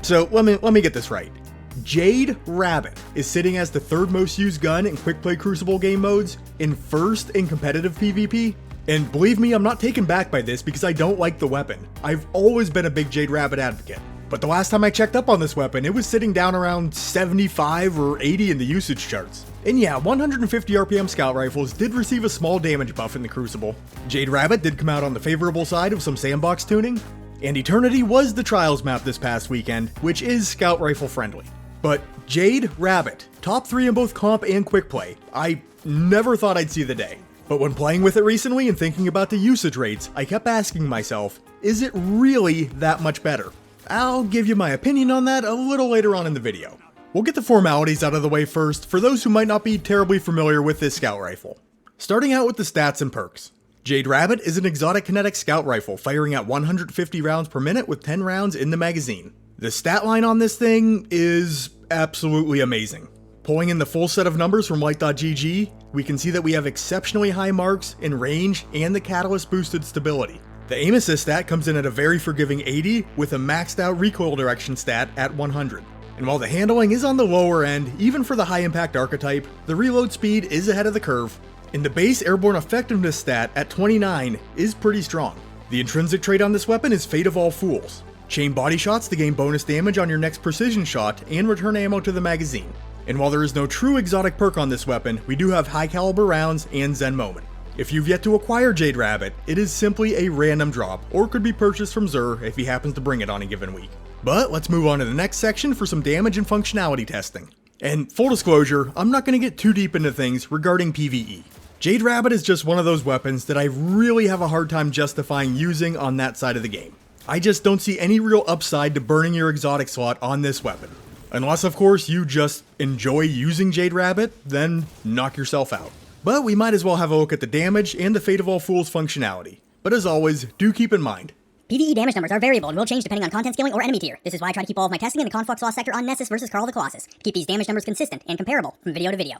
So let me get this right. Jade Rabbit is sitting as the third most used gun in quick play Crucible game modes, in first in competitive PvP. And believe me, I'm not taken back by this because I don't like the weapon. I've always been a big Jade Rabbit advocate. But the last time I checked up on this weapon, it was sitting down around 75 or 80 in the usage charts. And yeah, 150 RPM scout rifles did receive a small damage buff in the Crucible. Jade Rabbit did come out on the favorable side of some sandbox tuning, and Eternity was the Trials map this past weekend, which is scout rifle friendly. But Jade Rabbit, top 3 in both comp and quick play, I never thought I'd see the day. But when playing with it recently and thinking about the usage rates, I kept asking myself, is it really that much better? I'll give you my opinion on that a little later on in the video. We'll get the formalities out of the way first for those who might not be terribly familiar with this scout rifle. Starting out with the stats and perks. Jade Rabbit is an exotic kinetic scout rifle firing at 150 rounds per minute with 10 rounds in the magazine. The stat line on this thing is absolutely amazing. Pulling in the full set of numbers from light.gg, we can see that we have exceptionally high marks in range and the catalyst boosted stability. The aim assist stat comes in at a very forgiving 80 with a maxed out recoil direction stat at 100. And while the handling is on the lower end, even for the high impact archetype, the reload speed is ahead of the curve, and the base airborne effectiveness stat at 29 is pretty strong. The intrinsic trait on this weapon is Fate of All Fools. Chain body shots to gain bonus damage on your next precision shot and return ammo to the magazine. And while there is no true exotic perk on this weapon, we do have high caliber rounds and Zen Moment. If you've yet to acquire Jade Rabbit, it is simply a random drop, or could be purchased from Xur if he happens to bring it on a given week. But let's move on to the next section for some damage and functionality testing. And full disclosure, I'm not going to get too deep into things regarding PvE. Jade Rabbit is just one of those weapons that I really have a hard time justifying using on that side of the game. I just don't see any real upside to burning your exotic slot on this weapon. Unless of course you just enjoy using Jade Rabbit, then knock yourself out. But we might as well have a look at the damage and the Fate of All Fools functionality. But as always, do keep in mind, PvE damage numbers are variable and will change depending on content scaling or enemy tier. This is why I try to keep all of my testing in the Conflux Lost sector on Nessus versus Carl the Colossus, to keep these damage numbers consistent and comparable from video to video.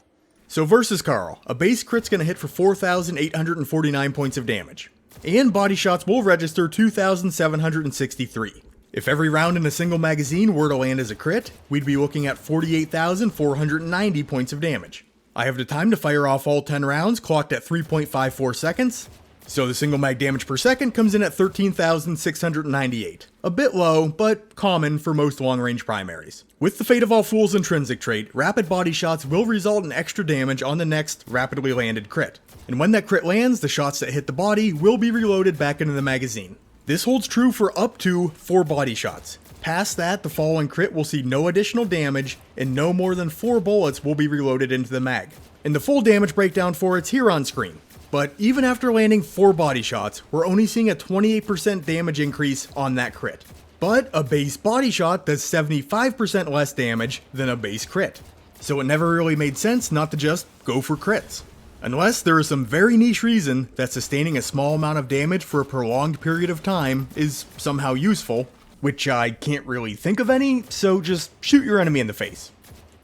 So versus Carl, a base crit's gonna hit for 4,849 points of damage. And body shots will register 2,763. If every round in a single magazine were to land as a crit, we'd be looking at 48,490 points of damage. I have the time to fire off all 10 rounds clocked at 3.54 seconds, so the single mag damage per second comes in at 13,698. A bit low, but common for most long-range primaries. With the Fate of All Fools intrinsic trait, rapid body shots will result in extra damage on the next rapidly landed crit. And when that crit lands, the shots that hit the body will be reloaded back into the magazine. This holds true for up to 4 body shots. Past that, the following crit will see no additional damage, and no more than 4 bullets will be reloaded into the mag. And the full damage breakdown for it's here on screen. But even after landing 4 body shots, we're only seeing a 28% damage increase on that crit. But a base body shot does 75% less damage than a base crit. So it never really made sense not to just go for crits. Unless there is some very niche reason that sustaining a small amount of damage for a prolonged period of time is somehow useful, which I can't really think of any, so just shoot your enemy in the face.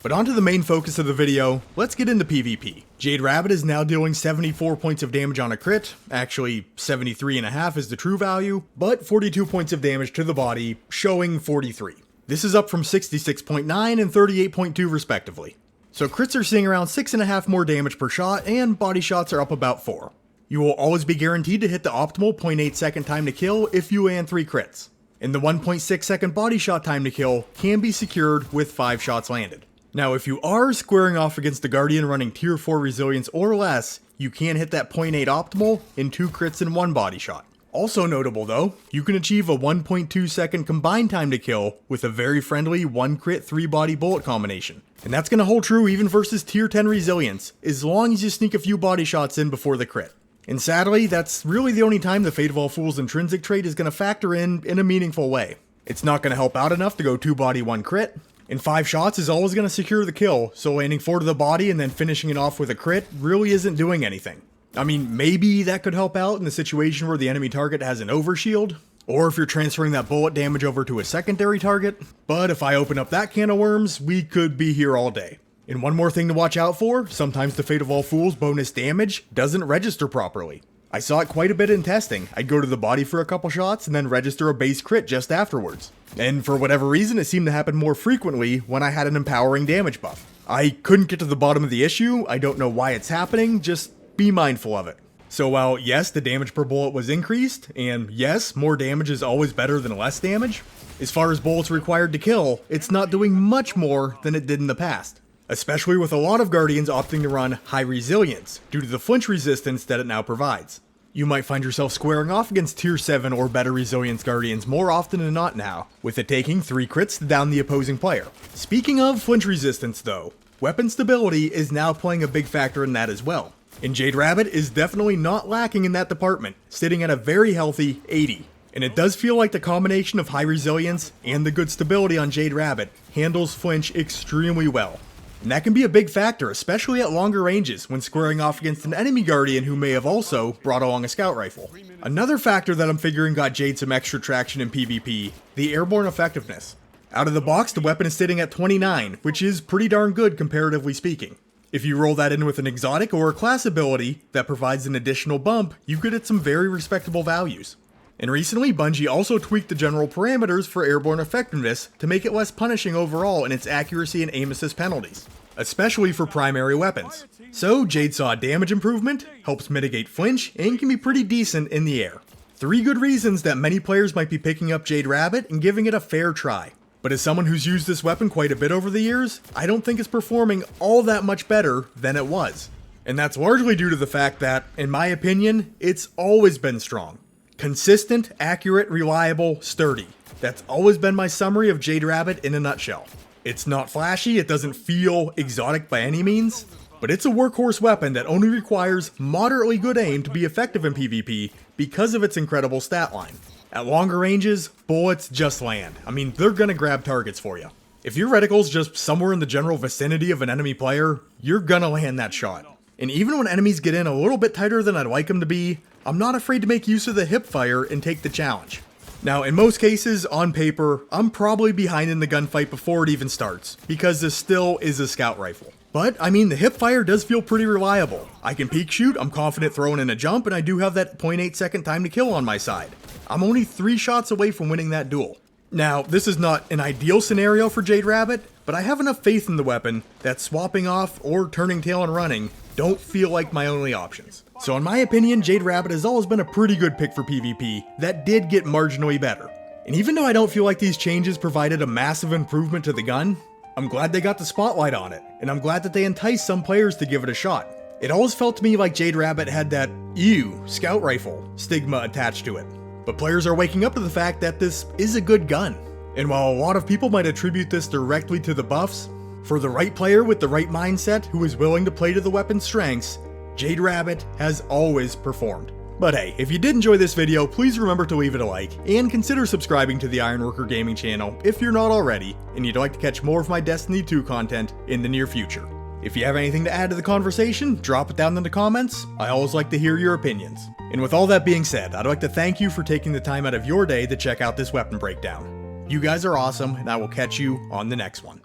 But onto the main focus of the video, let's get into PvP. Jade Rabbit is now dealing 74 points of damage on a crit, actually 73.5 is the true value, but 42 points of damage to the body, showing 43. This is up from 66.9 and 38.2 respectively. So crits are seeing around 6.5 more damage per shot, and body shots are up about 4. You will always be guaranteed to hit the optimal 0.8 second time to kill if you land 3 crits. And the 1.6 second body shot time to kill can be secured with 5 shots landed. Now if you are squaring off against the Guardian running tier 4 resilience or less, you can hit that 0.8 optimal in 2 crits and 1 body shot. Also notable though, you can achieve a 1.2 second combined time to kill with a very friendly 1 crit 3 body bullet combination. And that's going to hold true even versus tier 10 resilience, as long as you sneak a few body shots in before the crit. And sadly, that's really the only time the Fate of All Fools intrinsic trait is going to factor in a meaningful way. It's not going to help out enough to go 2 body 1 crit, and 5 shots is always going to secure the kill, so landing 4 to the body and then finishing it off with a crit really isn't doing anything. I mean, maybe that could help out in the situation where the enemy target has an overshield, or if you're transferring that bullet damage over to a secondary target, but if I open up that can of worms, we could be here all day. And one more thing to watch out for, sometimes the Fate of All Fools bonus damage doesn't register properly. I saw it quite a bit in testing. I'd go to the body for a couple shots and then register a base crit just afterwards. And for whatever reason, it seemed to happen more frequently when I had an empowering damage buff. I couldn't get to the bottom of the issue. I don't know why it's happening, just be mindful of it. So while yes, the damage per bullet was increased, and yes, more damage is always better than less damage, as far as bullets required to kill, it's not doing much more than it did in the past. Especially with a lot of Guardians opting to run high resilience, due to the flinch resistance that it now provides. You might find yourself squaring off against tier 7 or better resilience Guardians more often than not now, with it taking 3 crits to down the opposing player. Speaking of flinch resistance though, weapon stability is now playing a big factor in that as well. And Jade Rabbit is definitely not lacking in that department, sitting at a very healthy 80. And it does feel like the combination of high resilience and the good stability on Jade Rabbit handles flinch extremely well. And that can be a big factor, especially at longer ranges when squaring off against an enemy Guardian who may have also brought along a scout rifle. Another factor that I'm figuring got Jade some extra traction in PvP, the airborne effectiveness. Out of the box, the weapon is sitting at 29, which is pretty darn good comparatively speaking. If you roll that in with an exotic or a class ability that provides an additional bump, you could hit some very respectable values. And recently, Bungie also tweaked the general parameters for airborne effectiveness to make it less punishing overall in its accuracy and aim assist penalties, especially for primary weapons. So Jade saw a damage improvement, helps mitigate flinch, and can be pretty decent in the air. 3 good reasons that many players might be picking up Jade Rabbit and giving it a fair try. But as someone who's used this weapon quite a bit over the years, I don't think it's performing all that much better than it was. And that's largely due to the fact that, in my opinion, it's always been strong. Consistent, accurate, reliable, sturdy. That's always been my summary of Jade Rabbit in a nutshell. It's not flashy, it doesn't feel exotic by any means, but it's a workhorse weapon that only requires moderately good aim to be effective in PvP because of its incredible stat line. At longer ranges, bullets just land. I mean, they're gonna grab targets for you. If your reticle's just somewhere in the general vicinity of an enemy player, you're gonna land that shot. And even when enemies get in a little bit tighter than I'd like them to be, I'm not afraid to make use of the hip fire and take the challenge. Now, in most cases, on paper, I'm probably behind in the gunfight before it even starts, because this still is a scout rifle. But, I mean, the hip fire does feel pretty reliable. I can peek shoot, I'm confident throwing in a jump, and I do have that 0.8 second time to kill on my side. I'm only 3 shots away from winning that duel. Now, this is not an ideal scenario for Jade Rabbit, but I have enough faith in the weapon that swapping off or turning tail and running don't feel like my only options. So in my opinion, Jade Rabbit has always been a pretty good pick for PvP that did get marginally better. And even though I don't feel like these changes provided a massive improvement to the gun, I'm glad they got the spotlight on it, and I'm glad that they enticed some players to give it a shot. It always felt to me like Jade Rabbit had that, ew, scout rifle stigma attached to it. But players are waking up to the fact that this is a good gun. And while a lot of people might attribute this directly to the buffs, for the right player with the right mindset who is willing to play to the weapon's strengths, Jade Rabbit has always performed. But hey, if you did enjoy this video, please remember to leave it a like, and consider subscribing to the Ironworker Gaming channel if you're not already, and you'd like to catch more of my Destiny 2 content in the near future. If you have anything to add to the conversation, drop it down in the comments. I always like to hear your opinions. And with all that being said, I'd like to thank you for taking the time out of your day to check out this weapon breakdown. You guys are awesome, and I will catch you on the next one.